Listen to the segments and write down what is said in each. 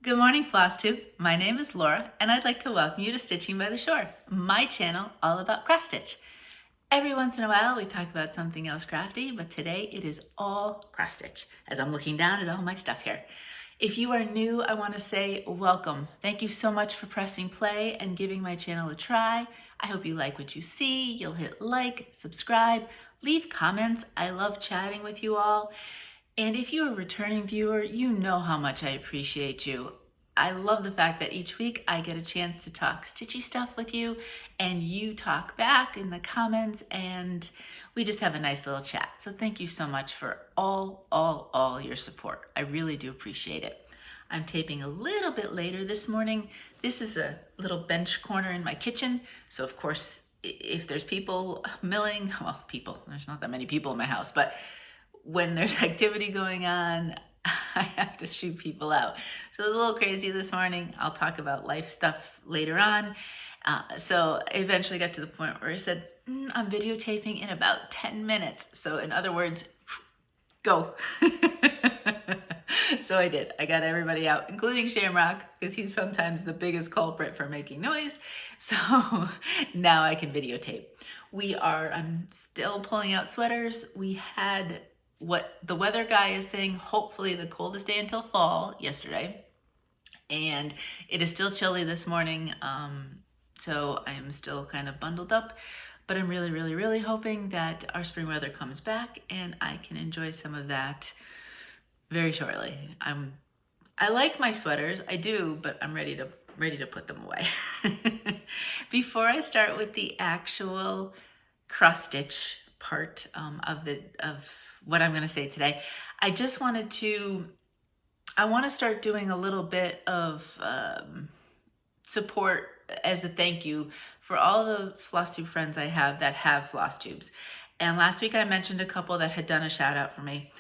Good morning, Flosstube. My name is Laura, and I'd like to welcome you to Stitching by the Shore, my channel all about cross stitch. Every once in a while, we talk about something else crafty, but today it is all cross stitch, as I'm looking down at all my stuff here. If you are new, I want to say welcome. Thank you so much for pressing play and giving my channel a try. I hope you like what you see. You'll hit like, subscribe, leave comments. I love chatting with you all. And if you're a returning viewer, you know how much I appreciate you. I love the fact that each week I get a chance to talk stitchy stuff with you and you talk back in the comments and we just have a nice little chat. So thank you so much for all your support. I really do appreciate it. I'm taping a little bit later this morning. This is a little bench corner in my kitchen. So of course, if there's people milling, well, there's not that many people in my house, but when there's activity going on, I have to shoot people out. So it was a little crazy this morning. I'll talk about life stuff later on. So I eventually got to the point where I said, I'm videotaping in about 10 minutes. So in other words, go. So I did. I got everybody out, including Shamrock, because he's sometimes the biggest culprit for making noise. So now I can videotape. I'm still pulling out sweaters. We had what the weather guy is saying, hopefully the coldest day until fall yesterday. And it is still chilly this morning. So I am still kind of bundled up, but I'm really hoping that our spring weather comes back and I can enjoy some of that very shortly. I like my sweaters, I do, but I'm ready to put them away. Before I start with the actual cross stitch part of what I'm going to say today, I want to start doing a little bit of support as a thank you for all the Flosstube friends I have that have Flosstubes. And last week I mentioned a couple that had done a shout out for me.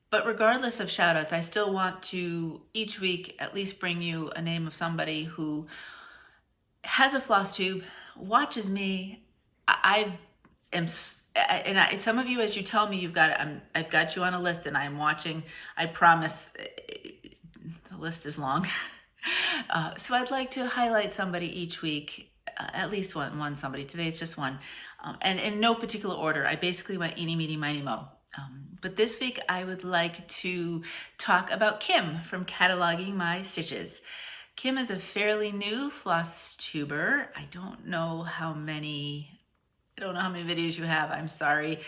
But regardless of shout outs, I still want to each week at least bring you a name of somebody who has a Flosstube, watches me. Some of you, as you tell me, I've got you on a list and I'm watching. I promise the list is long. So I'd like to highlight somebody each week, at least one somebody. Today it's just one. And in no particular order. I basically went eeny, meeny, miny, mo. But this week I would like to talk about Kim from Cataloging My Stitches. Kim is a fairly new Flosstuber. I don't know how many videos you have. I'm sorry.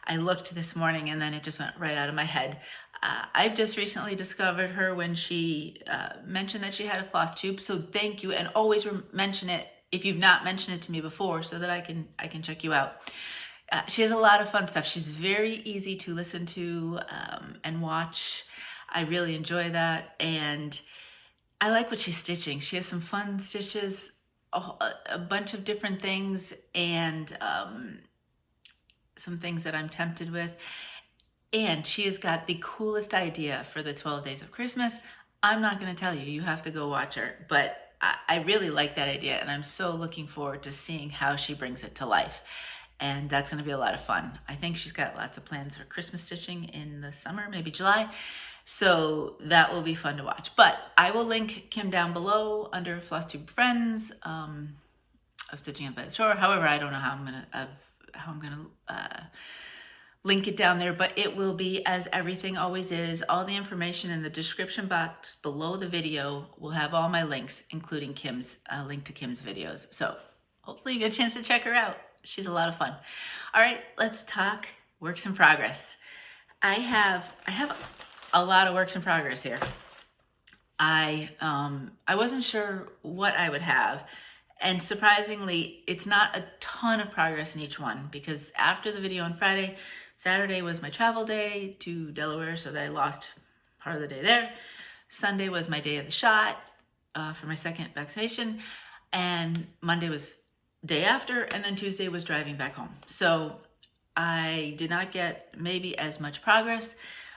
I looked this morning and then it just went right out of my head. I've just recently discovered her when she mentioned that she had a Flosstube. So thank you, and always mention it if you've not mentioned it to me before, so that I can check you out. She has a lot of fun stuff. She's very easy to listen to and watch. I really enjoy that, and I like what she's stitching. She has some fun stitches, a bunch of different things, and some things that I'm tempted with. And she has got the coolest idea for the 12 Days of Christmas. I'm not going to tell you. You have to go watch her. But I really like that idea, and I'm so looking forward to seeing how she brings it to life. And that's going to be a lot of fun. I think she's got lots of plans for Christmas stitching in the summer, maybe July. So that will be fun to watch. But I will link Kim down below under Flosstube Friends of Stitching by the Shore. However, I don't know how I'm gonna link it down there, but it will be, as everything always is, all the information in the description box below the video will have all my links, including Kim's link to Kim's videos. So hopefully you get a chance to check her out. She's a lot of fun. All right, let's talk works in progress. I have a lot of works in progress here. I wasn't sure what I would have, and surprisingly, it's not a ton of progress in each one, because after the video on Friday, Saturday was my travel day to Delaware, so that I lost part of the day there. Sunday was my day of the shot for my second vaccination, and Monday was day after, and then Tuesday was driving back home. So I did not get maybe as much progress,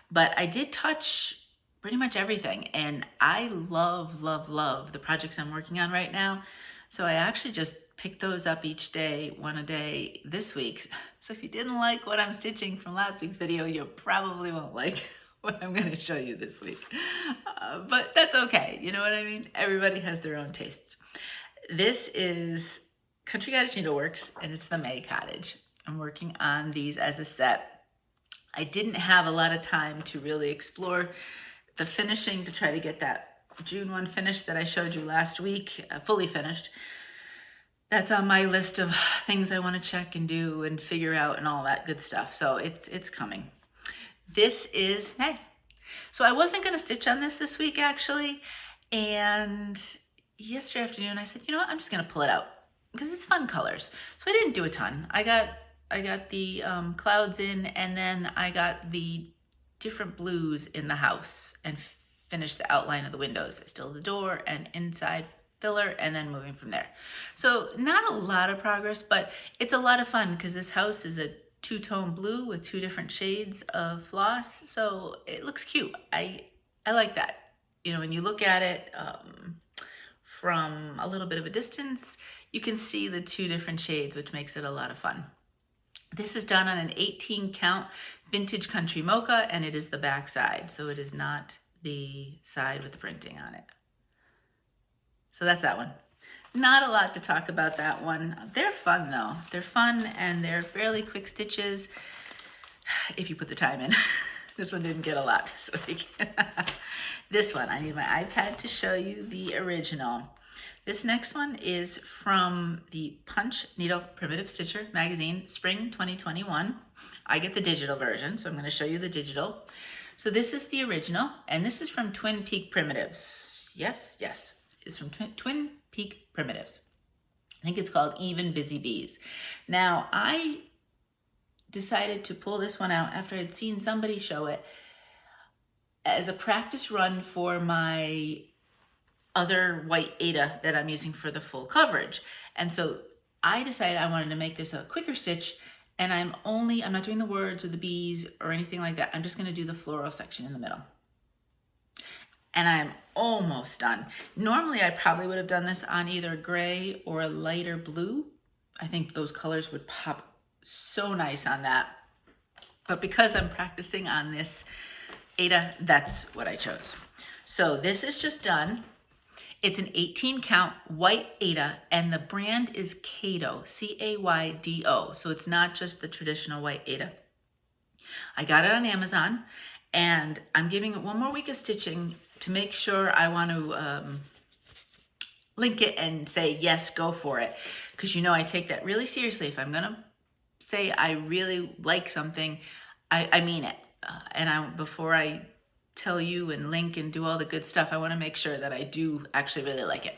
but I did touch pretty much everything, and I love the projects I'm working on right now. So I actually just picked those up each day, one a day this week. So if you didn't like what I'm stitching from last week's video, you probably won't like what I'm going to show you this week. But that's okay. You know what I mean? Everybody has their own tastes. This is Country Cottage Needleworks, and it's the May Cottage. I'm working on these as a set. I didn't have a lot of time to really explore the finishing to try to get that June 1 finish that I showed you last week, fully finished. That's on my list of things I want to check and do and figure out and all that good stuff. So it's coming. This is May. So I wasn't going to stitch on this week actually. And yesterday afternoon I said, you know what, I'm just going to pull it out because it's fun colors. So I didn't do a ton. I got the clouds in, and then I got the different blues in the house and finished the outline of the windows. I still the door and inside filler, and then moving from there. So not a lot of progress, but it's a lot of fun because this house is a two-tone blue with 2 different shades of floss. So it looks cute. I like that. You know, when you look at it from a little bit of a distance, you can see the 2 different shades, which makes it a lot of fun. This is done on an 18 count vintage country Mocha, and it is the back side. So it is not the side with the printing on it. So that's that one. Not a lot to talk about that one. They're fun though. They're fun and they're fairly quick stitches if you put the time in. This one didn't get a lot. So this one, I need my iPad to show you the original. This next one is from the Punch Needle Primitive Stitcher magazine, spring 2021. I get the digital version, so I'm going to show you the digital. So this is the original, and this is from Twin Peak Primitives. Yes, it's from Twin Peak Primitives. I think it's called Even Busy Bees. Now, I decided to pull this one out after I'd seen somebody show it as a practice run for my other white Aida that I'm using for the full coverage. And so I decided I wanted to make this a quicker stitch, and I'm not doing the words or the bees or anything like that. I'm just going to do the floral section in the middle. And I'm almost done. Normally I probably would have done this on either gray or a lighter blue. I think those colors would pop so nice on that. But because I'm practicing on this Aida, that's what I chose. So this is just done. It's an 18 count white Aida, and the brand is Caydo, C-A-Y-D-O. So it's not just the traditional white Aida. I got it on Amazon, and I'm giving it one more week of stitching to make sure. I want to link it and say, yes, go for it. Because you know I take that really seriously. If I'm going to say I really like something, I mean it. Before I tell you and link and do all the good stuff, I want to make sure that I do actually really like it.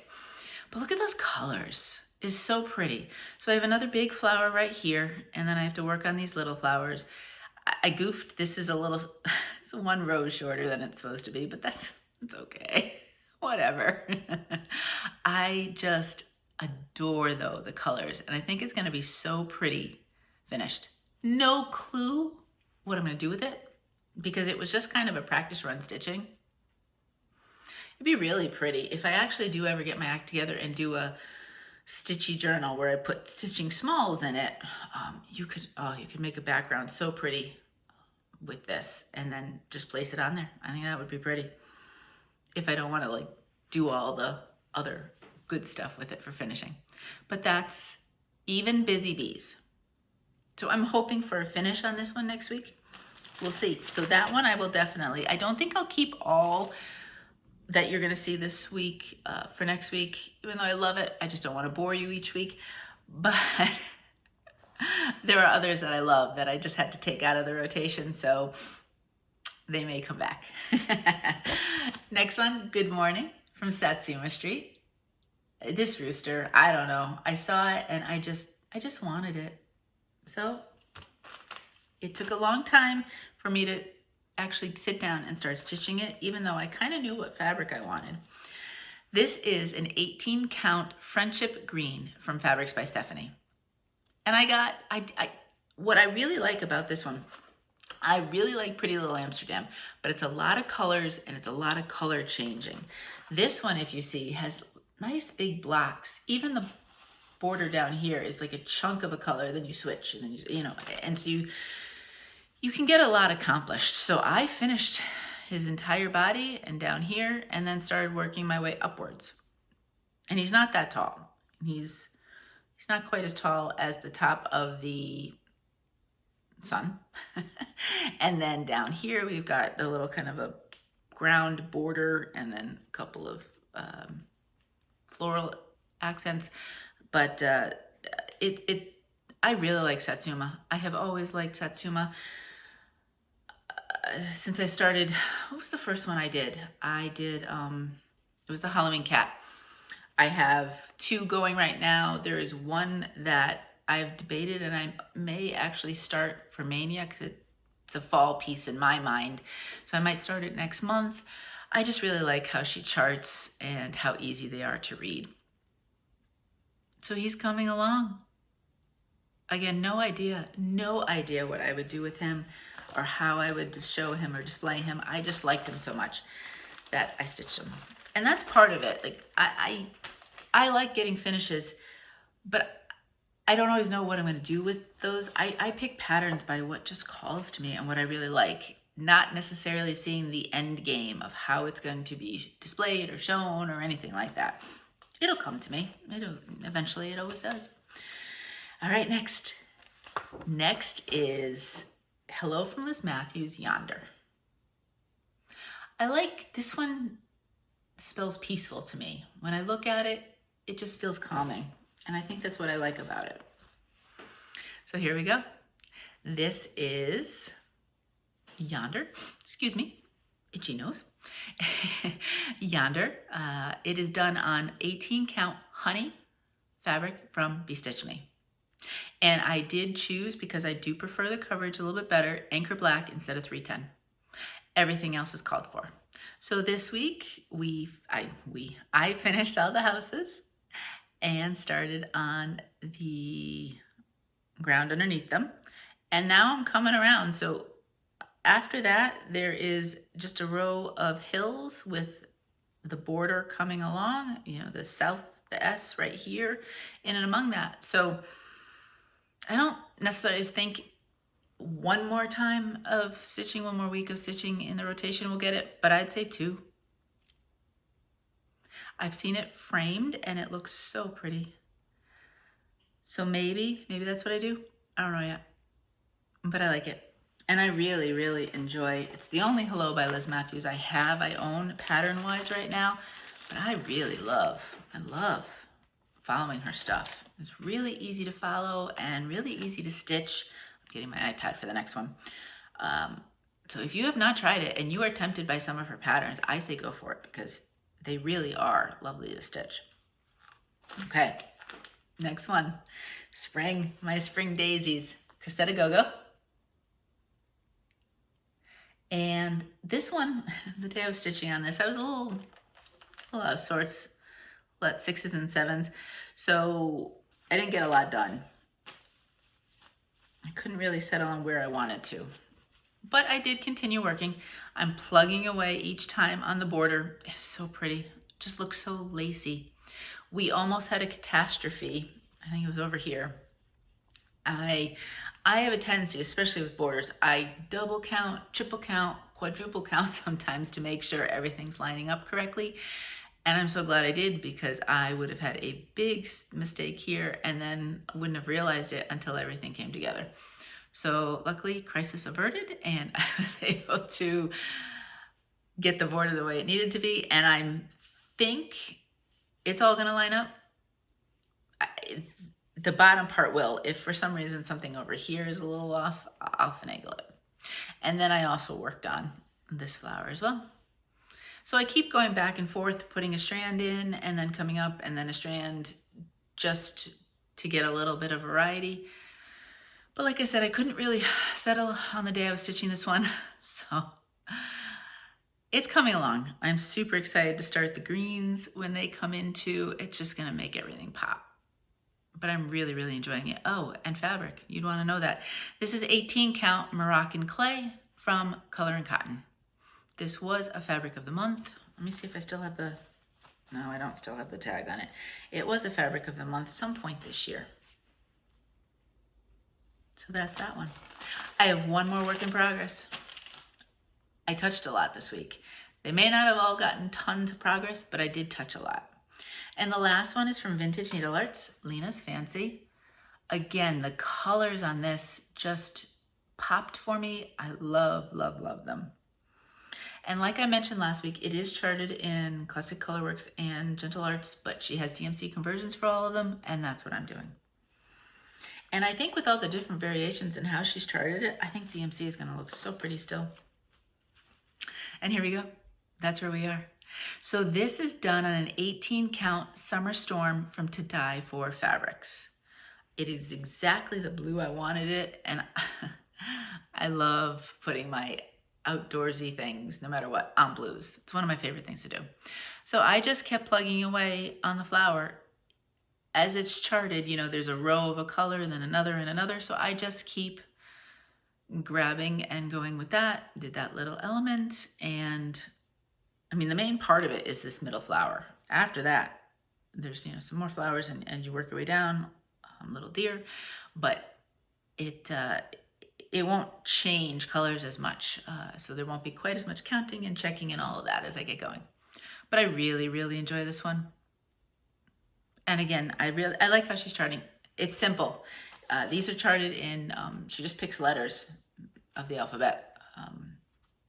But look at those colors. It's so pretty. So I have another big flower right here, and then I have to work on these little flowers. I goofed. This is it's 1 row shorter than it's supposed to be, but it's okay. Whatever. I just adore though the colors, and I think it's going to be so pretty finished. No clue what I'm going to do with it, because it was just kind of a practice run stitching. It'd be really pretty if I actually do ever get my act together and do a stitchy journal where I put stitching smalls in it. You could make a background so pretty with this, and then just place it on there. I think that would be pretty. If I don't want to like do all the other good stuff with it for finishing. But that's Even Busy Bees. So I'm hoping for a finish on this one next week. We'll see. So that one I will definitely, I don't think I'll keep all that you're going to see this week for next week, even though I love it. I just don't want to bore you each week. But there are others that I love that I just had to take out of the rotation, so they may come back. Next one, Good Morning from Satsuma Street. This rooster, I don't know. I saw it and I just wanted it. So it took a long time for me to actually sit down and start stitching it, even though I kind of knew what fabric I wanted. This is an 18 count Friendship Green from Fabrics by Stephanie. And what I really like about this one, I really like Pretty Little Amsterdam, but it's a lot of colors and it's a lot of color changing. This one, if you see, has nice big blocks. Even the border down here is like a chunk of a color, then you switch, and then you know, and so you you can get a lot accomplished. So I finished his entire body and down here, and then started working my way upwards. And he's not that tall. He's not quite as tall as the top of the sun. And then down here, we've got a little kind of a ground border and then a couple of floral accents. But I really like Satsuma. I have always liked Satsuma. Since I started, what was the first one I did? It was the Halloween cat. I have 2 going right now. There is one that I've debated, and I may actually start for Mania because it's a fall piece in my mind. So I might start it next month. I just really like how she charts and how easy they are to read. So he's coming along. Again, no idea what I would do with him or how I would show him or display him. I just liked him so much that I stitched him. And that's part of it. Like I like getting finishes, but I don't always know what I'm going to do with those. I pick patterns by what just calls to me and what I really like, not necessarily seeing the end game of how it's going to be displayed or shown or anything like that. It'll come to me. Eventually, it always does. All right, next. Next is Hello from Liz Matthews, Yonder. I like this one. Spells peaceful to me. When I look at it, it just feels calming. And I think that's what I like about it. So here we go. This is Yonder. Excuse me. Itchy nose. Yonder. It is done on 18 count honey fabric from Bestitchme. And I did choose, because I do prefer the coverage a little bit better, Anchor Black instead of 310. Everything else is called for. So this week, I finished all the houses and started on the ground underneath them. And now I'm coming around. So after that, there is just a row of hills with the border coming along, the south, the S right here, in and among that. So I don't necessarily think one more time of stitching, one more week of stitching in the rotation will get it, but I'd say 2. I've seen it framed and it looks so pretty. So maybe that's what I do. I don't know yet, but I like it. And I really, really enjoy, it's the only Hello by Liz Matthews I own pattern-wise right now, but I love following her stuff. It's really easy to follow and really easy to stitch. I'm getting my iPad for the next one. So if you have not tried it and you are tempted by some of her patterns, I say go for it because they really are lovely to stitch. Okay, next one. Spring, my spring daisies. Croccette gogo. And this one, the day I was stitching on this, I was a little out of sorts, let 6s and 7s. So I didn't get a lot done. I couldn't really settle on where I wanted to. But I did continue working. I'm plugging away each time on the border. It's so pretty. It just looks so lacy. We almost had a catastrophe. I think it was over here. I have a tendency, especially with borders, I double count, triple count, quadruple count sometimes to make sure everything's lining up correctly. And I'm so glad I did, because I would have had a big mistake here and then wouldn't have realized it until everything came together. So luckily, crisis averted, and I was able to get the border the way it needed to be. And I think it's all going to line up. The bottom part will. If for some reason something over here is a little off, I'll finagle it. And then I also worked on this flower as well. So I keep going back and forth, putting a strand in and then coming up and then a strand, just to get a little bit of variety. But like I said, I couldn't really settle on the day I was stitching this one. So it's coming along. I'm super excited to start the greens when they come into. It's just going to make everything pop. But I'm really, really enjoying it. Oh, and fabric. You'd want to know that. This is 18 count Moroccan clay from Color and Cotton. This was a fabric of the month. Let me see if I still have the, no, I don't still have the tag on it. It was a fabric of the month some point this year. So that's that one. I have one more work in progress. I touched a lot this week. They may not have all gotten tons of progress, but I did touch a lot. And the last one is from Vintage Needlearts, Linas Fancy. Again, the colors on this just popped for me. I love, love, love them. And like I mentioned last week, it is charted in Classic Colorworks and Gentle Arts, but she has DMC conversions for all of them, and that's what I'm doing. And I think with all the different variations and how she's charted it, I think DMC is going to look so pretty still. And here we go. That's where we are. So this is done on an 18 count Summer Storm from To Die For Fabrics. It is exactly the blue I wanted it, and I love putting my outdoorsy things, no matter what, on blues. It's one of my favorite things to do. So I just kept plugging away on the flower. As it's charted, you know, there's a row of a color and then another and another. So I just keep grabbing and going with that. Did that little element, and I mean, the main part of it is this middle flower. After that, there's, you know, some more flowers, and you work your way down, little deer, but it won't change colors as much. So there won't be quite as much counting and checking and all of that as I get going. But I really, really enjoy this one. And again, I like how she's charting. It's simple. These are charted in, she just picks letters of the alphabet,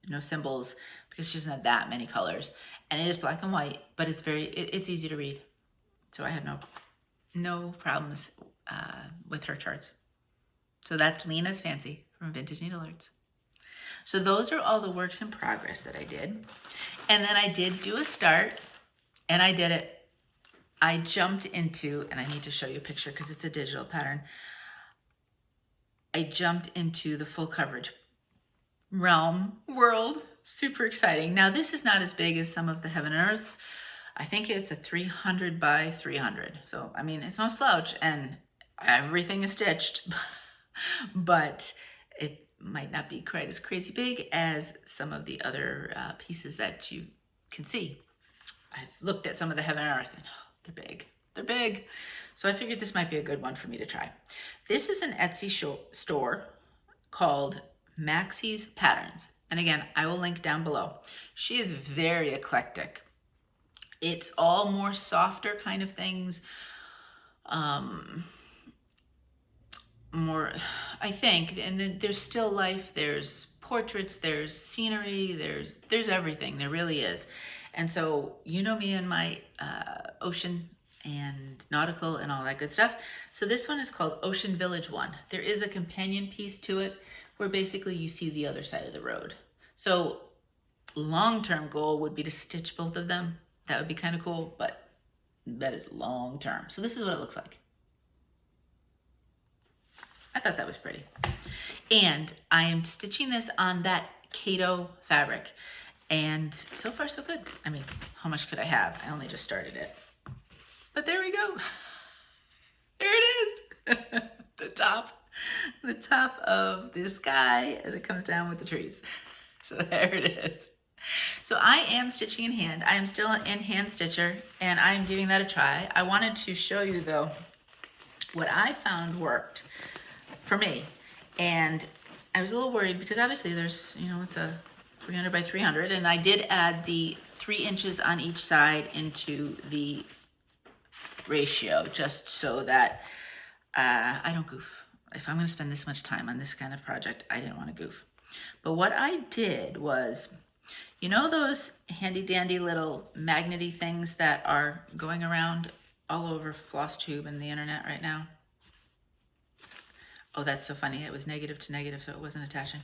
no symbols, because she doesn't have that many colors. And it is black and white, but it's it's easy to read. So I have no problems with her charts. So that's Linas Fancy from Vintage Needlearts. So those are all the works in progress that I did. And then I did do a start, and I did it. I jumped into, and I need to show you a picture because it's a digital pattern. I jumped into the full coverage world. Super exciting. Now this is not as big as some of the Heaven and Earths. I think it's a 300 by 300. So, I mean, it's no slouch, and everything is stitched, but it might not be quite as crazy big as some of the other pieces that you can see. I've looked at some of the Heaven and Earth, and they're big. They're big. So I figured this might be a good one for me to try. This is an Etsy store called Maxispatterns. And again, I will link down below. She is very eclectic. It's all more softer kind of things. More, I think, and then there's still life, there's portraits, there's scenery, there's everything. There really is. And so, you know me and my ocean and nautical and all that good stuff. So this one is called Ocean Village 1. There is a companion piece to it where basically you see the other side of the road. So long-term goal would be to stitch both of them. That would be kind of cool, but that is long-term. So this is what it looks like. I thought that was pretty. And I am stitching this on that Caydo fabric. And so far, so good. I mean, how much could I have? I only just started it. But there we go. There it is. The top of the sky as it comes down with the trees. So there it is. So I am stitching in hand. I am still in hand stitcher, and I am giving that a try. I wanted to show you though what I found worked for me. And I was a little worried because obviously there's, you know, it's a 300 by 300, and I did add the 3 inches on each side into the ratio just so that I don't goof. If I'm going to spend this much time on this kind of project, I didn't want to goof. But what I did was, you know those handy dandy little magnety things that are going around all over Flosstube and the internet right now? Oh, that's so funny. It was negative to negative, so it wasn't attaching.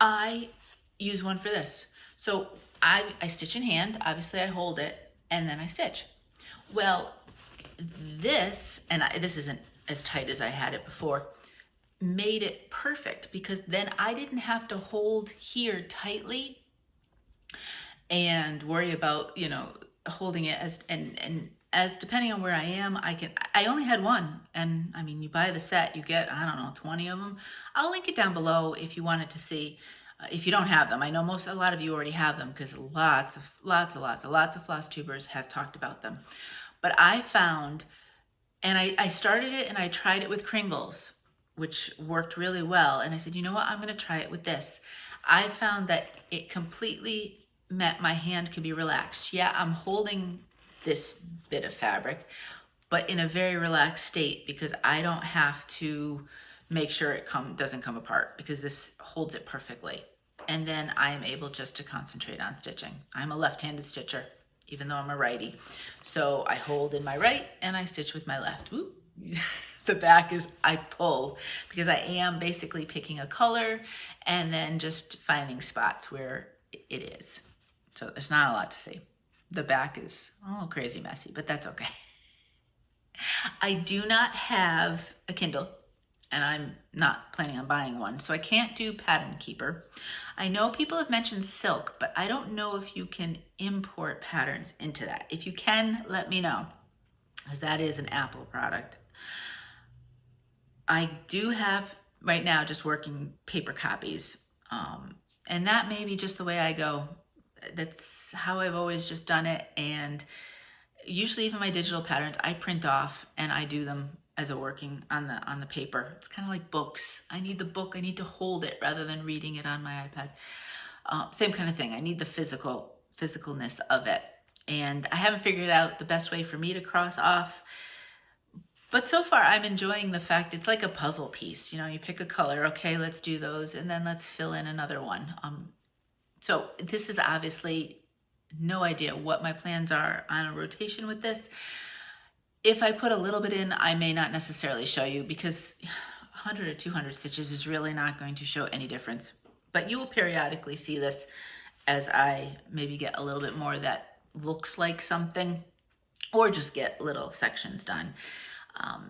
I use one for this. So I stitch in hand. Obviously, I hold it, and then I stitch. Well, this, and this isn't as tight as I had it before, made it perfect because then I didn't have to hold here tightly and worry about, you know, holding it as depending on where I am, I only had one, and I mean, you buy the set, you get, I don't know, 20 of them. I'll link it down below if you wanted to see, if you don't have them. I know a lot of you already have them because lots of floss tubers have talked about them. But I found, and I started it and I tried it with Kringles, which worked really well. And I said, you know what, I'm gonna try it with this. I found that it completely meant my hand could be relaxed. Yeah, I'm holding this bit of fabric, but in a very relaxed state, because I don't have to make sure it doesn't come apart, because this holds it perfectly. And then I am able just to concentrate on stitching. I'm a left-handed stitcher, even though I'm a righty. So I hold in my right and I stitch with my left. Ooh. The back is I pull, because I am basically picking a color and then just finding spots where it is. So there's not a lot to see. The back is a little crazy messy, but that's okay. I do not have a Kindle, and I'm not planning on buying one, so I can't do Pattern Keeper. I know people have mentioned Silk, but I don't know if you can import patterns into that. If you can, let me know, because that is an Apple product. I do have right now just working paper copies, and that may be just the way I go. That's how I've always just done it. And usually even my digital patterns, I print off and I do them as a working on the paper. It's kind of like books. I need the book. I need to hold it rather than reading it on my iPad. Same kind of thing. I need the physicalness of it. And I haven't figured out the best way for me to cross off. But so far, I'm enjoying the fact it's like a puzzle piece. You know, you pick a color, okay, let's do those, and then let's fill in another one. So this is obviously no idea what my plans are on a rotation with this. If I put a little bit in, I may not necessarily show you, because 100 or 200 stitches is really not going to show any difference. But you will periodically see this as I maybe get a little bit more that looks like something, or just get little sections done.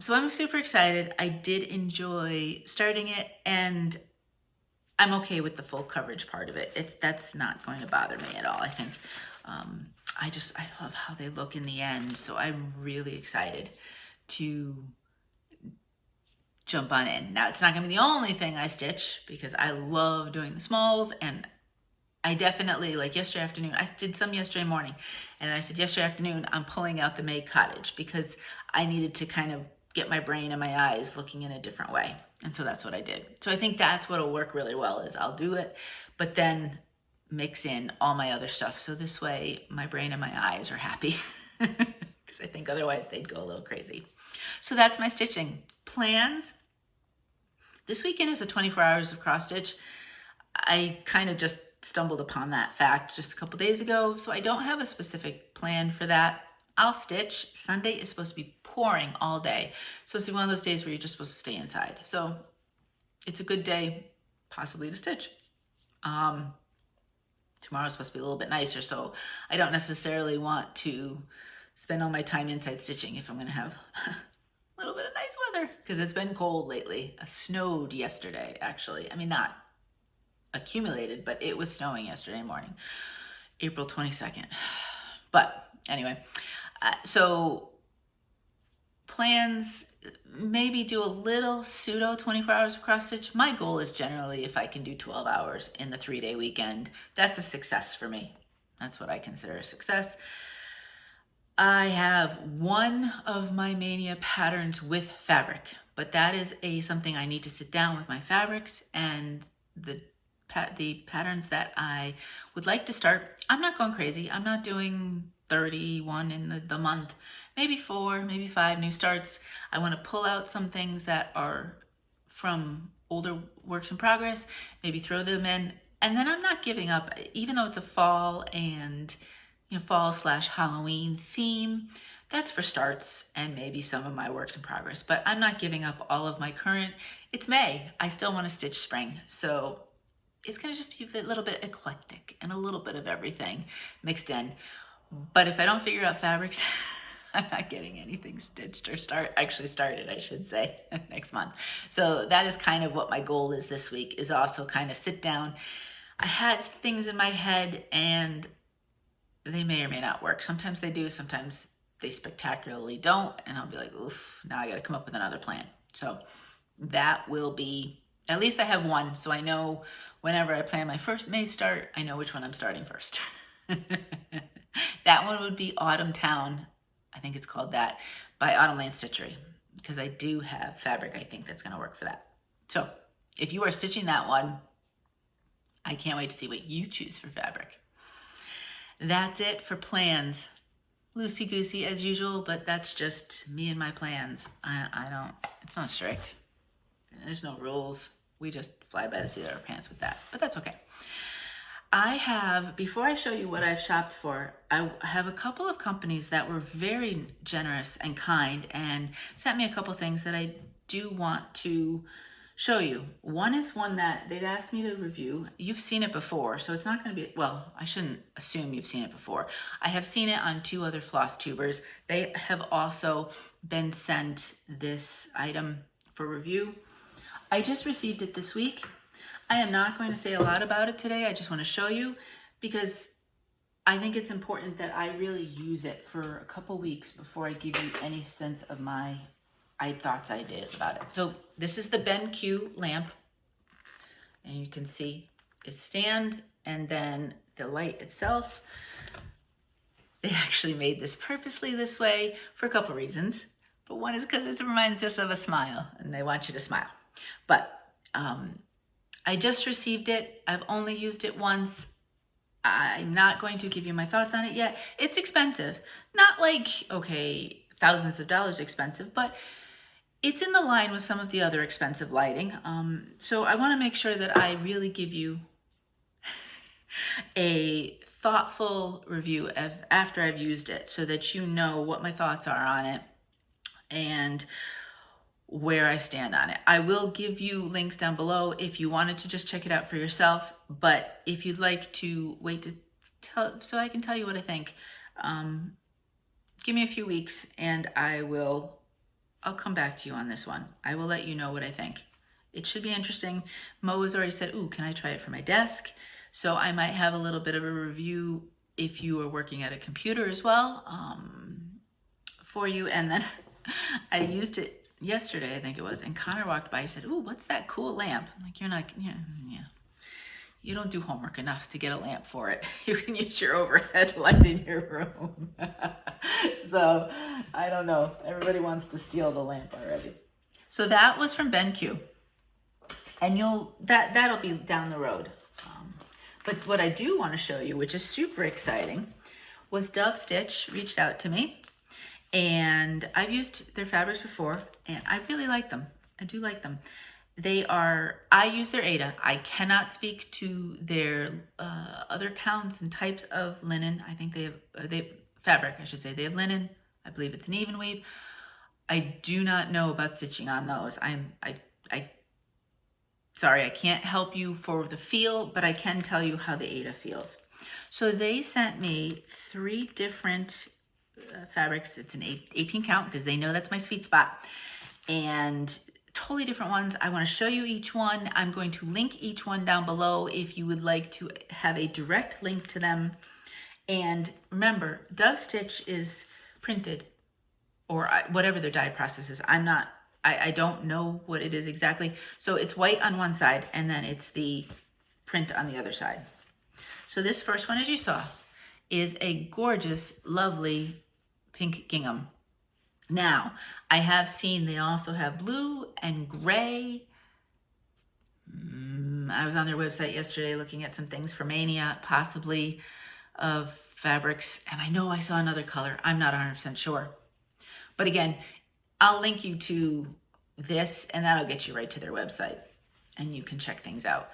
So I'm super excited. I did enjoy starting it, and I'm okay with the full coverage part of it. That's not going to bother me at all. I think I love how they look in the end. So I'm really excited to jump on in. Now, it's not gonna be the only thing I stitch, because I love doing the smalls, and I definitely, like yesterday afternoon, I did some yesterday morning, and I said yesterday afternoon, I'm pulling out the May Cottage, because I needed to kind of get my brain and my eyes looking in a different way. And so that's what I did. So I think that's what'll work really well, is I'll do it, but then mix in all my other stuff. So this way my brain and my eyes are happy, because I think otherwise they'd go a little crazy. So that's my stitching plans. This weekend is a 24 hours of cross stitch. I kind of just stumbled upon that fact just a couple days ago, so I don't have a specific plan for that. I'll stitch. Sunday is supposed to be pouring all day. It's supposed to be one of those days where you're just supposed to stay inside. So it's a good day possibly to stitch. Tomorrow's supposed to be a little bit nicer, so I don't necessarily want to spend all my time inside stitching if I'm going to have a little bit of nice weather, because it's been cold lately. It snowed yesterday, actually. I mean, not accumulated, but it was snowing yesterday morning, April 22nd. But anyway, so plans, maybe do a little pseudo 24 hours of cross stitch. My goal is generally, if I can do 12 hours in the 3-day weekend, that's a success for me. That's what I consider a success. I have one of my Mania patterns with fabric, but that is something I need to sit down with my fabrics and the patterns that I would like to start. I'm not going crazy. I'm not doing 31 in the month, maybe 4, maybe 5 new starts. I want to pull out some things that are from older works in progress, maybe throw them in, and then I'm not giving up, even though it's a fall and fall/Halloween theme. That's for starts and maybe some of my works in progress, but I'm not giving up all of my current. It's May. I still want to stitch spring, so it's going to just be a little bit eclectic and a little bit of everything mixed in. But if I don't figure out fabrics, I'm not getting anything stitched or started, I should say, next month. So that is kind of what my goal is this week, is also kind of sit down. I had things in my head and they may or may not work. Sometimes they do, sometimes they spectacularly don't. And I'll be like, oof, now I got to come up with another plan. So that will be, at least I have one. So I know whenever I plan my first May start, I know which one I'm starting first. That one would be Autumn Town. I think it's called that, by Autumn Land Stitchery, because I do have fabric I think that's going to work for that. So if you are stitching that one, I can't wait to see what you choose for fabric. That's it for plans. Loosey-goosey as usual, but that's just me and my plans. It's not strict. There's no rules. We just fly by the seat of our pants with that, but that's okay. Before I show you what I've shopped for, I have a couple of companies that were very generous and kind and sent me a couple things that I do want to show you. One is one that they'd asked me to review. You've seen it before, so it's not going to be, well, I shouldn't assume you've seen it before. I have seen it on 2 other floss tubers. They have also been sent this item for review. I just received it this week. I am not going to say a lot about it today. I just want to show you because I think it's important that I really use it for a couple weeks before I give you any sense of my thoughts, ideas about it. So this is the BenQ Lamp, and you can see its stand and then the light itself. They actually made this purposely this way for a couple reasons, but one is because it reminds us of a smile and they want you to smile. But I just received it. I've only used it once. I'm not going to give you my thoughts on it yet. It's expensive. Not like, okay, thousands of dollars expensive, but it's in the line with some of the other expensive lighting. So I want to make sure that I really give you a thoughtful review after I've used it so that you know what my thoughts are on it and where I stand on it. I will give you links down below if you wanted to just check it out for yourself, but if you'd like to wait so I can tell you what I think, give me a few weeks and I'll come back to you on this one. I will let you know what I think. It should be interesting. Mo has already said, ooh, can I try it for my desk? So I might have a little bit of a review if you are working at a computer as well for you. And then I used it yesterday, I think it was, and Connor walked by and said, ooh, what's that cool lamp? I'm like, you're not, yeah. You don't do homework enough to get a lamp for it. You can use your overhead light in your room. So I don't know. Everybody wants to steal the lamp already. So that was from BenQ, and that'll be down the road. But what I do want to show you, which is super exciting, was Dove Stitch reached out to me, and I've used their fabrics before, and I really like them. I do like them. I use their Aida. I cannot speak to their other counts and types of linen. I think they have fabric, I should say. They have linen. I believe it's an even weave. I do not know about stitching on those. Sorry, I can't help you for the feel, but I can tell you how the Aida feels. So they sent me 3 different fabrics. It's an 18 count because they know that's my sweet spot. And totally different ones. I want to show you each one. I'm going to link each one down below if you would like to have a direct link to them. And remember, Dove Stitch is printed, or whatever their dye process is. I don't know what it is exactly. So it's white on one side and then it's the print on the other side. So this first one, as you saw, is a gorgeous, lovely pink gingham. Now, I have seen they also have blue and gray. I was on their website yesterday looking at some things for Mania, possibly, of fabrics. And I know I saw another color. I'm not 100% sure. But again, I'll link you to this and that'll get you right to their website. And you can check things out.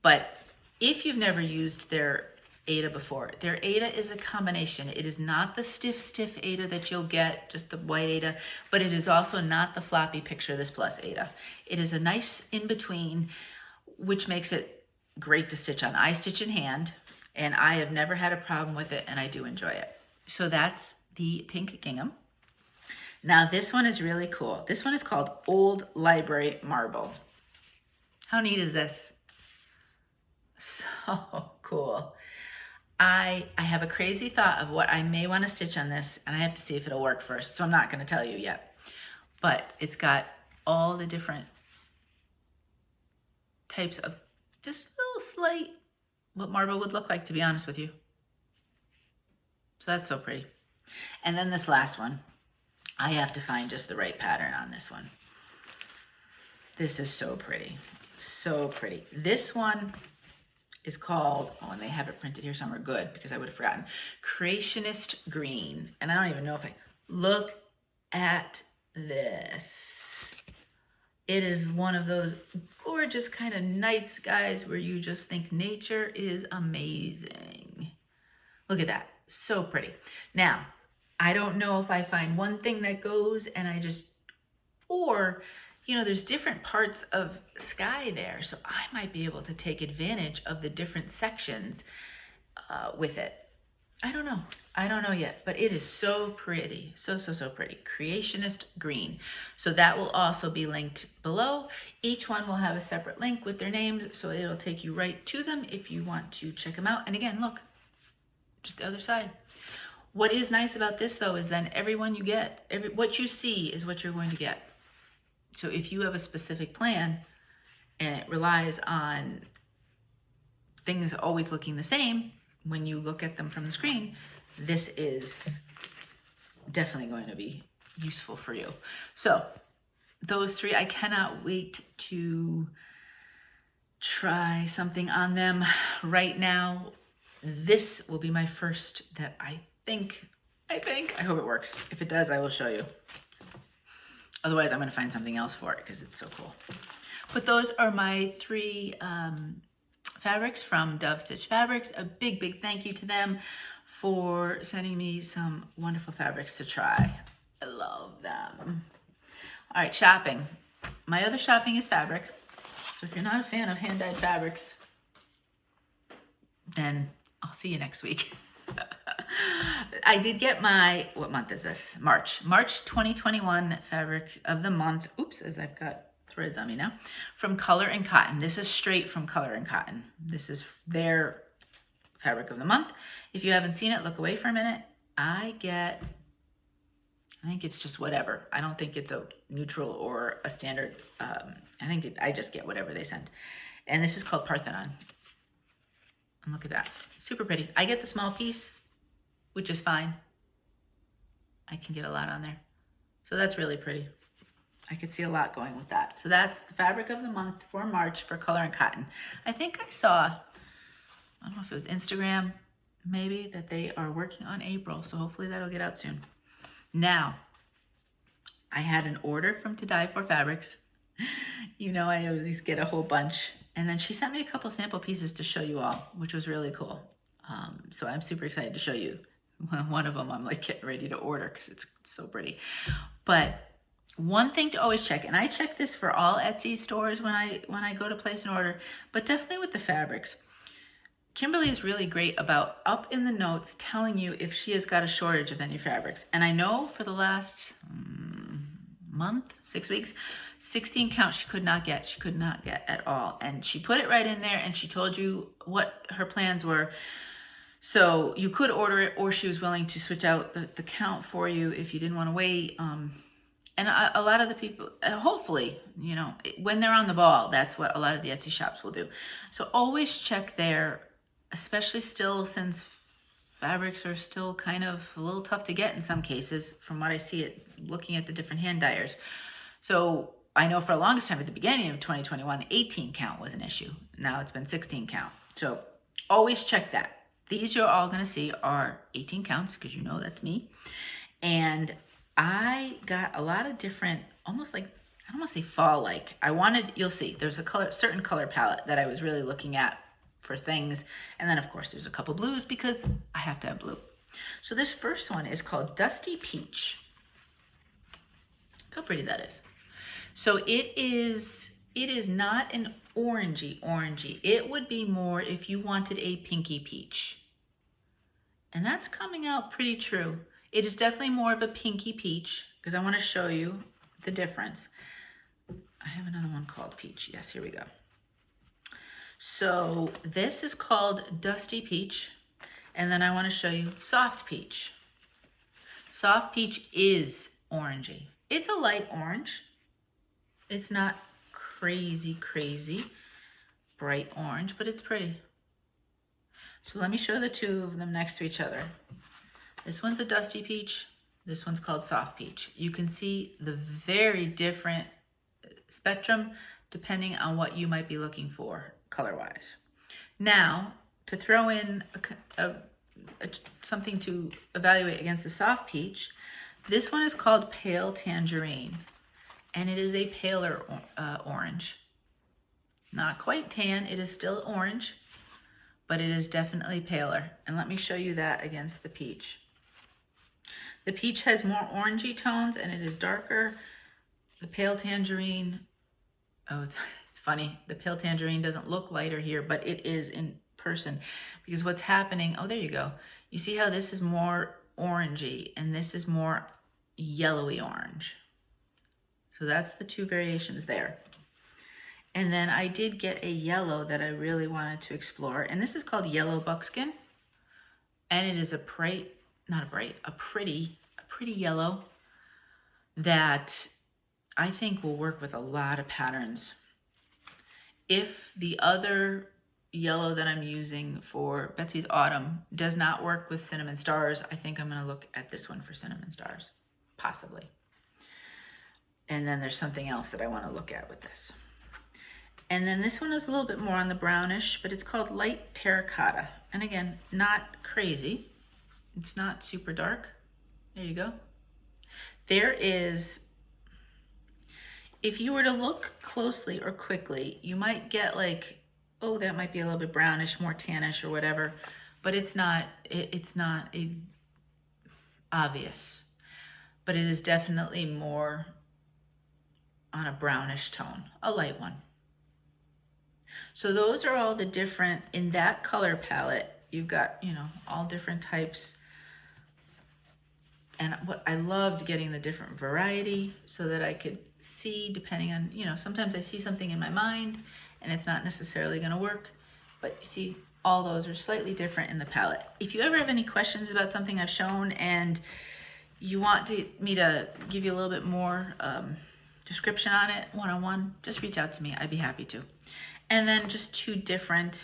But if you've never used their Aida before, their Aida is a combination. It is not the stiff Aida that you'll get, just the white Aida, but it is also not the floppy Picture This Plus Aida. It is a nice in-between, which makes it great to stitch on. I stitch in hand, and I have never had a problem with it, and I do enjoy it. So that's the pink gingham. Now this one is really cool. This one is called Old Library Marble. How neat is this? So cool. I have a crazy thought of what I may want to stitch on this, and I have to see if it'll work first, so I'm not going to tell you yet. But it's got all the different types of just little slight, what marble would look like, to be honest with you. So that's so pretty. And then this last one, I have to find just the right pattern on this one. This is so pretty. So pretty. This one is called, oh, and they have it printed here somewhere, good, because I would have forgotten. Creationist Greene. And I don't even know if I, look at this. It is one of those gorgeous kind of night skies where you just think nature is amazing. Look at that, so pretty. Now, I don't know if I find one thing that goes and I just, or, you know, there's different parts of sky there, so I might be able to take advantage of the different sections with it. I don't know yet, but it is so pretty, so pretty. Creationist Greene. So that will also be linked below. Each one will have a separate link with their names, so it'll take you right to them if you want to check them out. And again, look, just the other side. What is nice about this though is then everyone you get, what you see is what you're going to get. So if you have a specific plan and it relies on things always looking the same, when you look at them from the screen, this is definitely going to be useful for you. So those three, I cannot wait to try something on them right now. This will be my first that I hope it works. If it does, I will show you. Otherwise, I'm going to find something else for it because it's so cool. But those are my three fabrics from Dove Stitch Fabrics. A big thank you to them for sending me some wonderful fabrics to try. I love them. All right, shopping. My other shopping is fabric. So if you're not a fan of hand-dyed fabrics, then I'll see you next week. I did get my, what month is this? March 2021 fabric of the month. Oops, as I've got threads on me now. From Color and Cotton. This is straight from Color and Cotton. This is their fabric of the month. If you haven't seen it, look away for a minute. I think it's just whatever. I don't think it's a neutral or a standard. I just get whatever they send. And this is called Parthenon. And look at that. Super pretty. I get the small piece, which is fine. I can get a lot on there. So that's really pretty. I could see a lot going with that. So that's the fabric of the month for March for Color and Cotton. I think I saw, I don't know if it was Instagram, maybe, that they are working on April. So hopefully that'll get out soon. Now, I had an order from To Die For Fabrics. You know, I always get a whole bunch. And then she sent me a couple sample pieces to show you all, which was really cool. So I'm super excited to show you. One of them I'm like getting ready to order because it's so pretty. But one thing to always check, and I check this for all Etsy stores when I go to place an order, but definitely with the fabrics. Kimberly is really great about up in the notes telling you if she has got a shortage of any fabrics. And I know for the last month, 6 weeks, 16 count she could not get. She could not get at all. And she put it right in there and she told you what her plans were. So you could order it, or she was willing to switch out the count for you if you didn't want to wait. And a lot of the people, hopefully, you know, when they're on the ball, that's what a lot of the Etsy shops will do. So always check there, especially still since fabrics are still kind of a little tough to get in some cases, from what I see it looking at the different hand dyers. So I know for the longest time at the beginning of 2021, 18 count was an issue. Now it's been 16 count. So always check that. These you're all going to see are 18 counts because you know that's me. And I got a lot of different, almost like, I don't want to say fall-like. You'll see, there's a certain color palette that I was really looking at for things. And then of course there's a couple blues because I have to have blue. So this first one is called Dusty Peach. Look how pretty that is. So it is not an orangey. It would be more if you wanted a pinky peach. And that's coming out pretty true. It is definitely more of a pinky peach because I want to show you the difference. I have another one called Peach. Yes, here we go. So this is called Dusty Peach. And then I want to show you Soft Peach. Soft Peach is orangey. It's a light orange. It's not crazy bright orange, but it's pretty. So let me show the two of them next to each other. This one's a Dusty Peach. This one's called Soft Peach. You can see the very different spectrum depending on what you might be looking for color-wise. Now, to throw in something to evaluate against the soft peach, this one is called Pale Tangerine, and it is a paler orange. Not quite tan, it is still orange, but it is definitely paler. And let me show you that against the peach. The peach has more orangey tones and it is darker. The Pale Tangerine, oh, it's funny. The Pale Tangerine doesn't look lighter here, but it is in person, because what's happening, oh, there you go. You see how this is more orangey and this is more yellowy orange. So that's the two variations there. And then I did get a yellow that I really wanted to explore, and this is called Yellow Buckskin, and it is a pretty yellow that I think will work with a lot of patterns. If the other yellow that I'm using for Betsy's Autumn does not work with Cinnamon Stars, I think I'm going to look at this one for Cinnamon Stars, possibly. And then there's something else that I want to look at with this. And then this one is a little bit more on the brownish, but it's called Light Terracotta. And again, not crazy. It's not super dark. There you go. There is, if you were to look closely or quickly, you might get like, oh, that might be a little bit brownish, more tannish or whatever, but it's not obvious. But it is definitely more on a brownish tone, a light one. So those are all the different, in that color palette, you've got, you know, all different types. And what I loved getting the different variety so that I could see, depending on, you know, sometimes I see something in my mind and it's not necessarily going to work, but you see all those are slightly different in the palette. If you ever have any questions about something I've shown and you want me to give you a little bit more description on it one-on-one, just reach out to me. I'd be happy to. And then just two different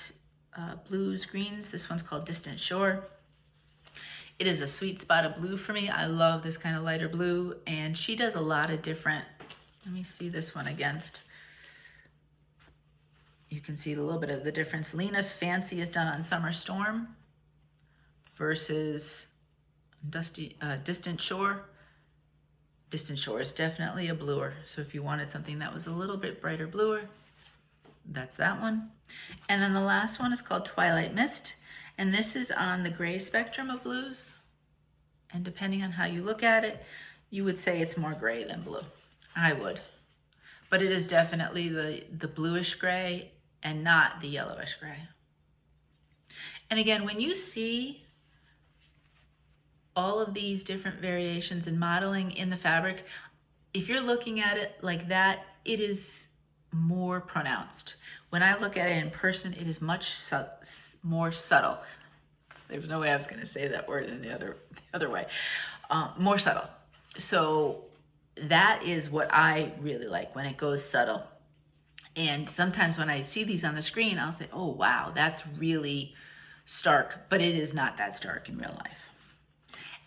blues, greens. This one's called Distant Shore. It is a sweet spot of blue for me. I love this kind of lighter blue, and she does a lot of different, let me see this one against. You can see a little bit of the difference. Linas Fancy is done on Summer Storm versus Distant Shore. Distant Shore is definitely a bluer. So if you wanted something that was a little bit brighter bluer, that's that one. And then the last one is called Twilight Mist. And this is on the gray spectrum of blues. And depending on how you look at it, you would say it's more gray than blue. I would. But it is definitely the bluish gray and not the yellowish gray. And again, when you see all of these different variations in modeling in the fabric, if you're looking at it like that, it is more pronounced. When I look at it in person, it is much more subtle. There's no way I was going to say that word in the other way. More subtle. So that is what I really like, when it goes subtle. And sometimes when I see these on the screen, I'll say, oh, wow, that's really stark. But it is not that stark in real life.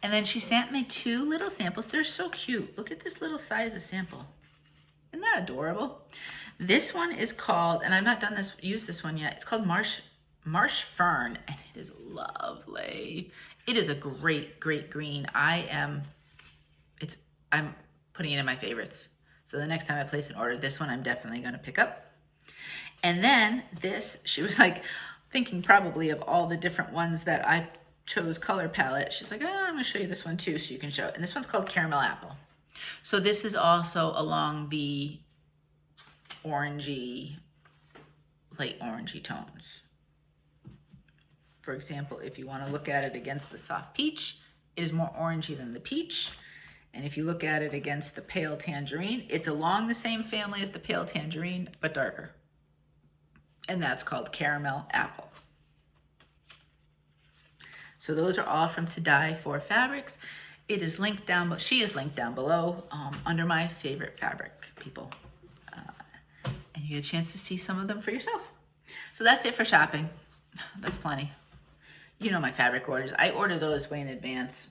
And then she sent me two little samples. They're so cute. Look at this little size of sample. Isn't that adorable? This one is called, and I've not used this one yet. It's called Marsh Fern, and it is lovely. It is a great, great green. I'm putting it in my favorites. So the next time I place an order, this one I'm definitely going to pick up. And then this, she was like thinking probably of all the different ones that I chose color palette. She's like, oh, I'm going to show you this one too so you can show it. And this one's called Caramel Apple. So this is also along the orangey, light orangey tones. For example, if you want to look at it against the soft peach, it is more orangey than the peach. And if you look at it against the pale tangerine, it's along the same family as the pale tangerine, but darker. And that's called Caramel Apple. So those are all from To Die For Fabrics. It is linked down, but she is linked down below under my favorite fabric, people. And you get a chance to see some of them for yourself. So that's it for shopping. That's plenty. You know my fabric orders. I order those way in advance.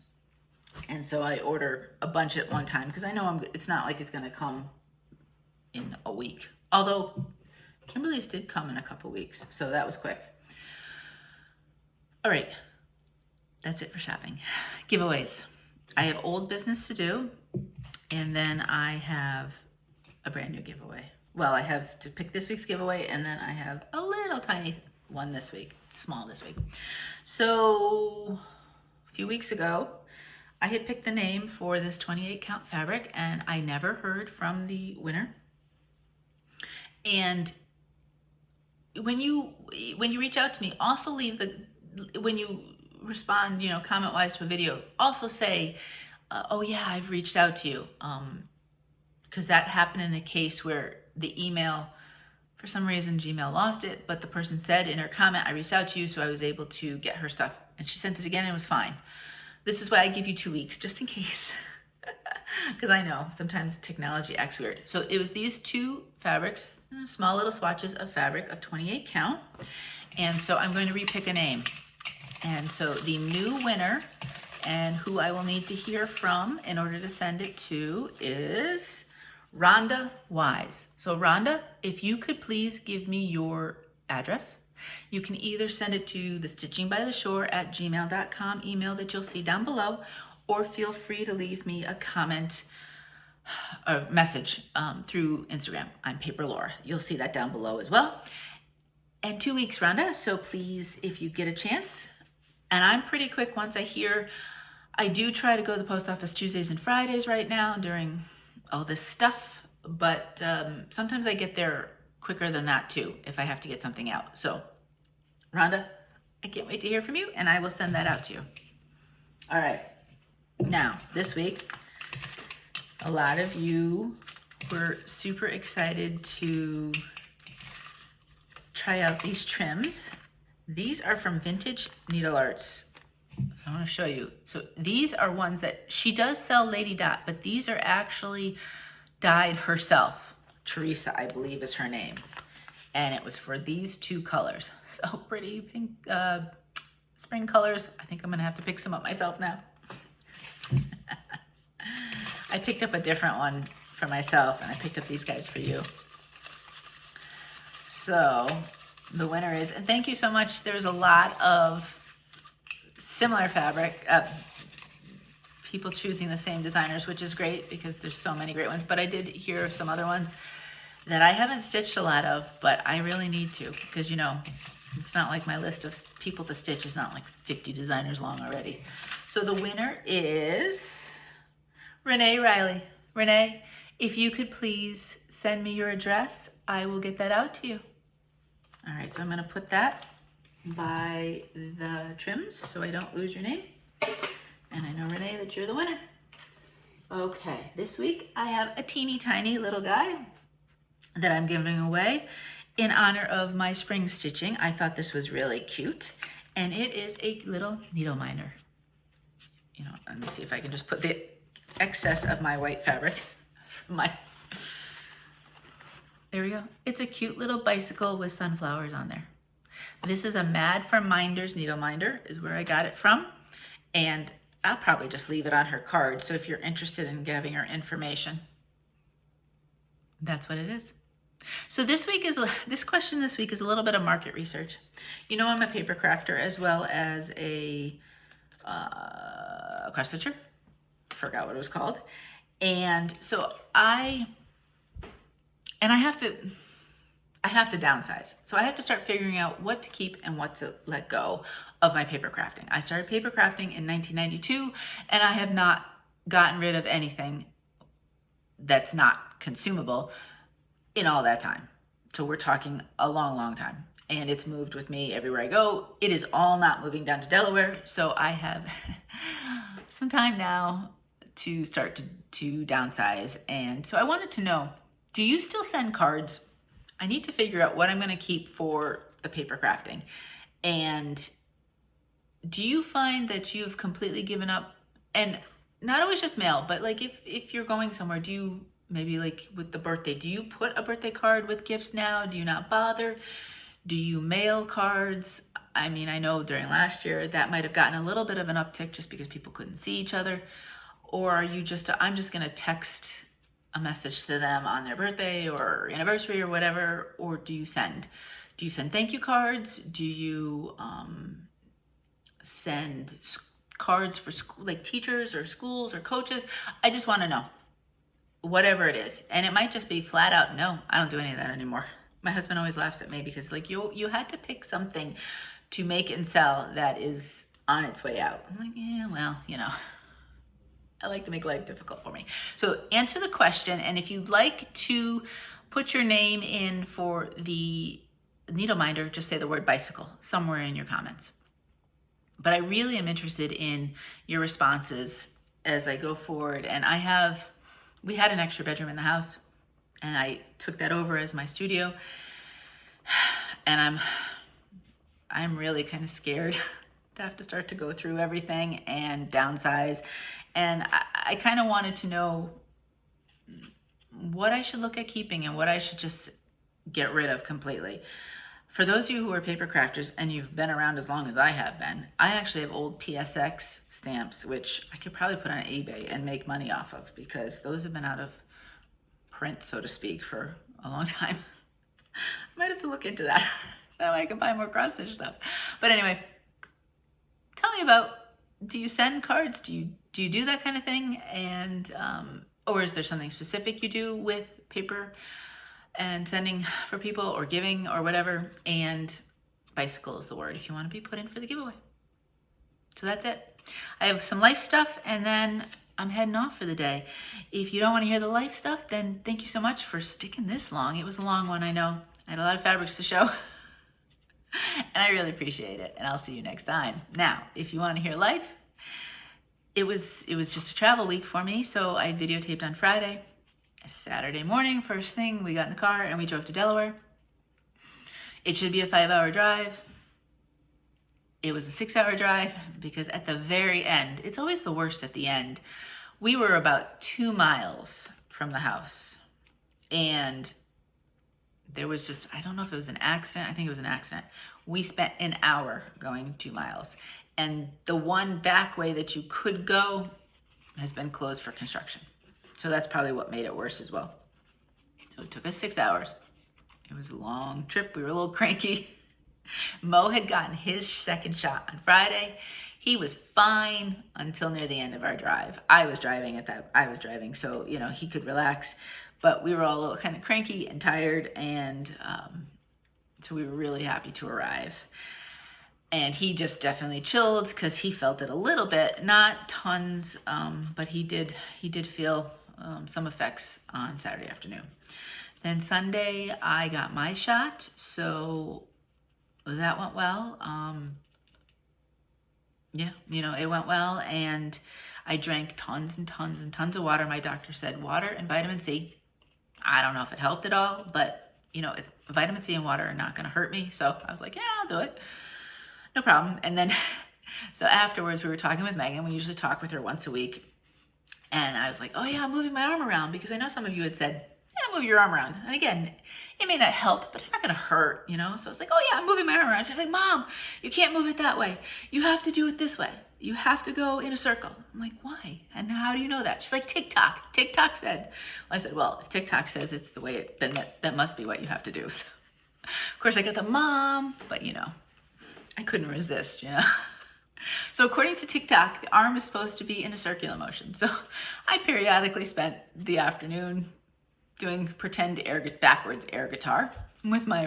And so I order a bunch at one time because I know it's not like it's going to come in a week. Although Kimberly's did come in a couple weeks, so that was quick. All right, that's it for shopping. Giveaways. I have old business to do, and then I have a brand new giveaway. Well, I have to pick this week's giveaway, and then I have a little tiny one this week, small this week. So a few weeks ago, I had picked the name for this 28 count fabric, and I never heard from the winner. And when you reach out to me, also leave when you respond, comment wise to a video, also say, oh yeah, I've reached out to you. Because that happened in a case where the email, for some reason, Gmail lost it, but the person said in her comment, I reached out to you, so I was able to get her stuff. And she sent it again and it was fine. This is why I give you 2 weeks, just in case. Because I know sometimes technology acts weird. So it was these 2 fabrics, small little swatches of fabric of 28 count. And so I'm going to repick a name. And so the new winner, and who I will need to hear from in order to send it to, is Rhonda Wise. So Rhonda, if you could please give me your address. You can either send it to thestitchingbytheshore@gmail.com email that you'll see down below, or feel free to leave me a comment or message through Instagram. I'm Paper Laura. You'll see that down below as well. And 2 weeks, Rhonda, so please, if you get a chance, and I'm pretty quick once I hear. I do try to go to the post office Tuesdays and Fridays right now during all this stuff, but sometimes I get there quicker than that too if I have to get something out. So Rhonda, I can't wait to hear from you, and I will send that out to you. All right, now this week, a lot of you were super excited to try out these trims. These are from Vintage Needlearts. I want to show you. So these are ones that she does sell Lady Dot, but these are actually dyed herself. Teresa, I believe, is her name. And it was for these 2 colors. So pretty pink spring colors. I think I'm going to have to pick some up myself now. I picked up a different one for myself, and I picked up these guys for you. So the winner is, and thank you so much. There's a lot of similar fabric, people choosing the same designers, which is great because there's so many great ones. But I did hear of some other ones that I haven't stitched a lot of, but I really need to, because it's not like my list of people to stitch is not like 50 designers long already. So the winner is Renee Riley. Renee, if you could please send me your address, I will get that out to you. All right, so I'm going to put that by the trims so I don't lose your name. And I know, Renee, that you're the winner. Okay, this week I have a teeny tiny little guy that I'm giving away in honor of my spring stitching. I thought this was really cute, and it is a little needle minder. Let me see if I can just put the excess of my white fabric there we go. It's a cute little bicycle with sunflowers on there. This is a Mad for Minders needle minder, is where I got it from. And I'll probably just leave it on her card. So if you're interested in giving her information, that's what it is. So this question this week is a little bit of market research. I'm a paper crafter as well as a cross stitcher. Forgot what it was called. And so I have to downsize. So I have to start figuring out what to keep and what to let go of my paper crafting. I started paper crafting in 1992, and I have not gotten rid of anything that's not consumable in all that time. So we're talking a long, long time. And it's moved with me everywhere I go. It is all not moving down to Delaware. So I have some time now to start to downsize. And so I wanted to know, do you still send cards? I need to figure out what I'm going to keep for the paper crafting. And do you find that you've completely given up, and not always just mail, but like if you're going somewhere, do you maybe like with the birthday, do you put a birthday card with gifts now? Do you not bother? Do you mail cards? I mean, I know during last year that might have gotten a little bit of an uptick just because people couldn't see each other. Or are you just, I'm just going to text a message to them on their birthday or anniversary or whatever, or do you send thank you cards? Do you send cards for school, like teachers or schools or coaches? I just want to know, whatever it is. And it might just be flat out, no, I don't do any of that anymore. My husband always laughs at me because like you had to pick something to make and sell that is on its way out. I'm like, yeah, well, you know, I like to make life difficult for me. So answer the question, and if you'd like to put your name in for the needle minder, just say the word bicycle somewhere in your comments. But I really am interested in your responses as I go forward. And we had an extra bedroom in the house, and I took that over as my studio. And I'm really kind of scared to have to start to go through everything and downsize. And I kind of wanted to know what I should look at keeping and what I should just get rid of completely. For those of you who are paper crafters and you've been around as long as I have been, I actually have old PSX stamps, which I could probably put on eBay and make money off of because those have been out of print, so to speak, for a long time. I might have to look into that. That way I can buy more cross stitch stuff. But anyway, tell me about, do you send cards? Do you do that kind of thing? And or is there something specific you do with paper and sending for people or giving or whatever? And bicycle is the word if you want to be put in for the giveaway. So that's it. I have some life stuff and then I'm heading off for the day. If you don't want to hear the life stuff, then thank you so much for sticking this long. It was a long one, I know. I had a lot of fabrics to show. And I really appreciate it. And I'll see you next time. Now, if you want to hear life, it was just a travel week for me. So I videotaped on Friday. Saturday morning, first thing, we got in the car and we drove to Delaware. It should be a 5-hour drive. It was a 6-hour drive because at the very end, it's always the worst at the end. We were about 2 miles from the house and there was just, I don't know if it was an accident. I think it was an accident. We spent an hour going 2 miles. And the one back way that you could go has been closed for construction. So that's probably what made it worse as well. So it took us 6 hours. It was a long trip. We were a little cranky. Mo had gotten his second shot on Friday. He was fine until near the end of our drive. I was driving, so, you know, he could relax. But we were all a little kind of cranky and tired, and so we were really happy to arrive. And he just definitely chilled because he felt it a little bit, not tons, but he did feel some effects on Saturday afternoon. Then Sunday, I got my shot, so that went well. Yeah, you know, it went well, and I drank tons and tons and tons of water. My doctor said water and vitamin C. I don't know if it helped at all, but you know, it's vitamin C and water are not going to hurt me. So I was like, yeah, I'll do it. No problem. And then, so afterwards we were talking with Megan. We usually talk with her once a week. And I was like, oh yeah, I'm moving my arm around because I know some of you had said, yeah, move your arm around. And again, it may not help, but it's not going to hurt, you know? So I was like, oh yeah, I'm moving my arm around. She's like, Mom, you can't move it that way. You have to do it this way. You have to go in a circle. I'm like, why? And how do you know that? She's like, TikTok. TikTok said. I said, well, if TikTok says it's the way then that must be what you have to do. So, of course, I got the mom, but you know, I couldn't resist, you know? So according to TikTok, the arm is supposed to be in a circular motion. So I periodically spent the afternoon doing pretend backwards air guitar with my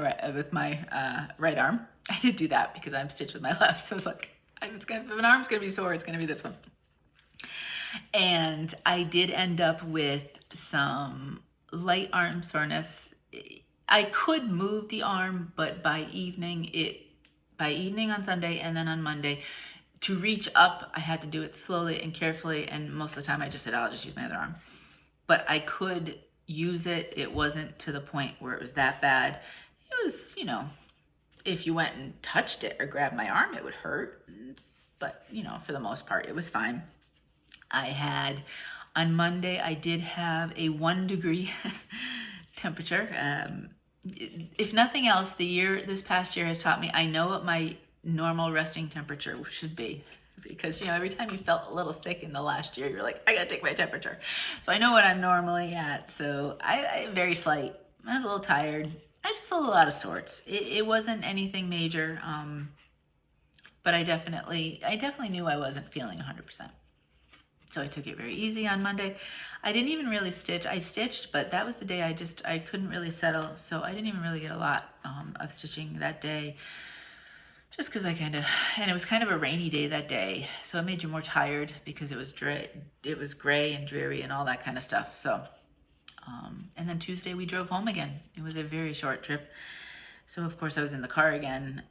right arm. I did do that because I'm stitched with my left. So I was like, if an arm's gonna be sore, it's gonna be this one. And I did end up with some light arm soreness. I could move the arm, but by evening on Sunday and then on Monday, to reach up, I had to do it slowly and carefully. And most of the time I just said, I'll just use my other arm. But I could use it. It wasn't to the point where it was that bad. It was, you know, if you went and touched it or grabbed my arm, it would hurt. But, you know, for the most part, it was fine. On Monday, I did have a 1 degree temperature. If nothing else, this past year has taught me, I know what my normal resting temperature should be. because, you know, every time you felt a little sick in the last year, you're like, I gotta take my temperature. So I know what I'm normally at. So I very slight. I was a little tired. I was just a little out of sorts. It wasn't anything major, but I definitely knew I wasn't feeling 100%. So I took it very easy on Monday. I didn't even really stitch. I stitched, but that was the day I couldn't really settle. So I didn't even really get a lot of stitching that day. Just because and it was kind of a rainy day that day. So it made you more tired because it was gray and dreary and all that kind of stuff. So, and then Tuesday we drove home again. It was a very short trip. So of course I was in the car again.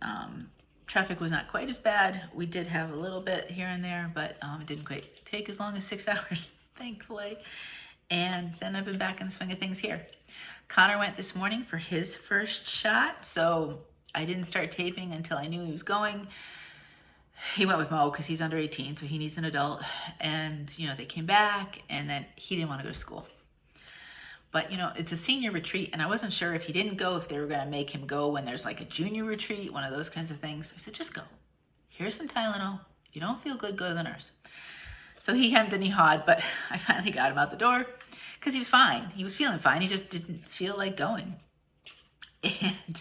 Traffic was not quite as bad. We did have a little bit here and there, but it didn't quite take as long as 6 hours, thankfully. And then I've been back in the swing of things here. Connor went this morning for his first shot, so I didn't start taping until I knew he was going. He went with Mo because he's under 18, so he needs an adult. And, you know, they came back, and then he didn't want to go to school. But, you know, it's a senior retreat, and I wasn't sure if he didn't go, if they were going to make him go when there's like a junior retreat, one of those kinds of things. So I said, just go. Here's some Tylenol. If you don't feel good, go to the nurse. So he hemmed and he hawed, but I finally got him out the door because he was fine. He was feeling fine. He just didn't feel like going. And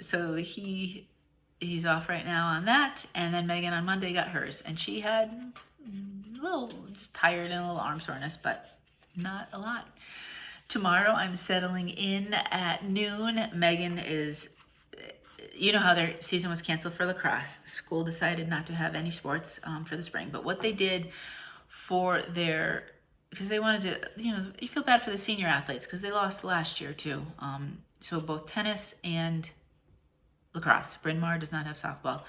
so he's off right now on that. And then Megan on Monday got hers, and she had a little just tired and a little arm soreness, but not a lot. Tomorrow I'm settling in at noon. Megan is, you know how their season was canceled for lacrosse. The school decided not to have any sports for the spring, but what they did for their, because they wanted to, you know, you feel bad for the senior athletes because they lost last year too. So both tennis and lacrosse. Bryn Mawr does not have softball,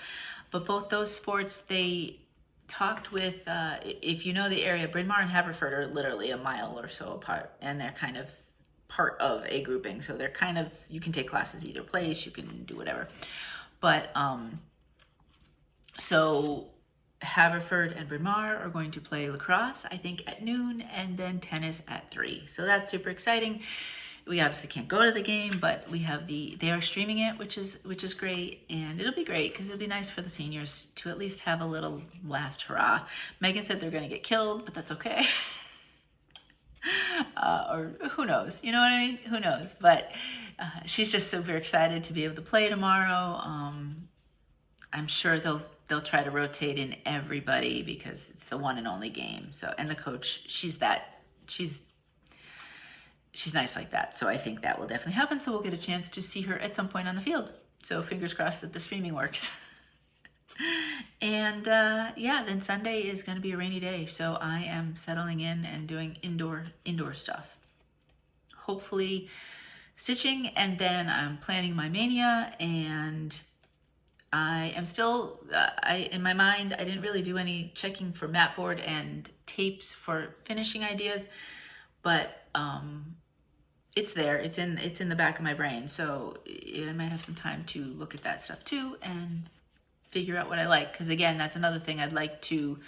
but both those sports, they talked with, if you know the area, Bryn Mawr and Haverford are literally a mile or so apart, and they're kind of part of a grouping. So they're kind of, you can take classes either place, you can do whatever. But so Haverford and Bryn Mawr are going to play lacrosse, I think, at noon, and then tennis at 3. So that's super exciting. We obviously can't go to the game, but we have they are streaming it, which is great, and it'll be great because it'll be nice for the seniors to at least have a little last hurrah. Megan said they're going to get killed, but that's okay. Or who knows? You know what I mean? Who knows? But she's just super excited to be able to play tomorrow. I'm sure they'll try to rotate in everybody because it's the one and only game. So, and the coach, she's nice like that. So I think that will definitely happen. So we'll get a chance to see her at some point on the field. So fingers crossed that the streaming works. And yeah, then Sunday is going to be a rainy day. So I am settling in and doing indoor stuff. Hopefully stitching, and then I'm planning my mania, and I am still, in my mind, I didn't really do any checking for mat board and tapes for finishing ideas, but it's there. It's in the back of my brain. So I might have some time to look at that stuff too and figure out what I like. Because again, that's another thing I'd like to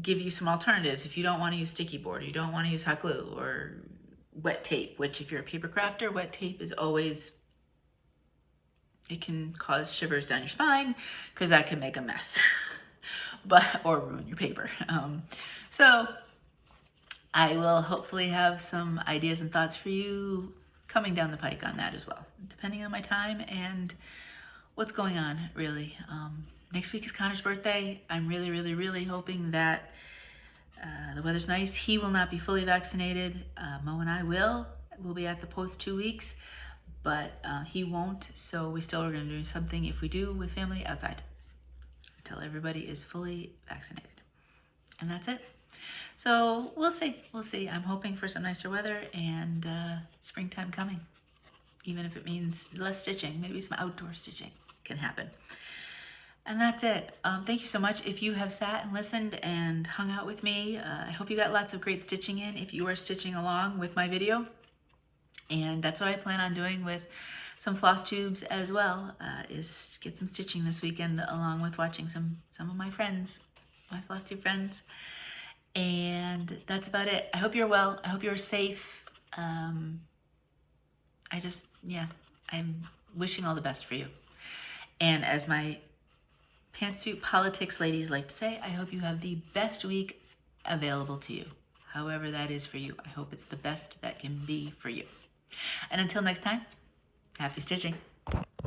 give you some alternatives. If you don't want to use sticky board, or you don't want to use hot glue or wet tape, which if you're a paper crafter, wet tape is always, it can cause shivers down your spine because that can make a mess, or ruin your paper. So I will hopefully have some ideas and thoughts for you coming down the pike on that as well, depending on my time and what's going on, really. Next week is Connor's birthday. I'm really, really, really hoping that the weather's nice. He will not be fully vaccinated. Mo and I will. We'll be at the post 2 weeks, but he won't. So we still are going to do something, if we do, with family outside until everybody is fully vaccinated. And that's it. So we'll see. We'll see. I'm hoping for some nicer weather and springtime coming. Even if it means less stitching, maybe some outdoor stitching can happen. And that's it. Thank you so much. If you have sat and listened and hung out with me, I hope you got lots of great stitching in if you are stitching along with my video. And that's what I plan on doing with some floss tubes as well, is get some stitching this weekend along with watching some of my friends, my floss tube friends. And that's about it. I hope you're well. I hope you're safe. I'm wishing all the best for you. And as my Pantsuit politics ladies like to say, I hope you have the best week available to you. However that is for you. I hope it's the best that can be for you. And until next time, happy stitching.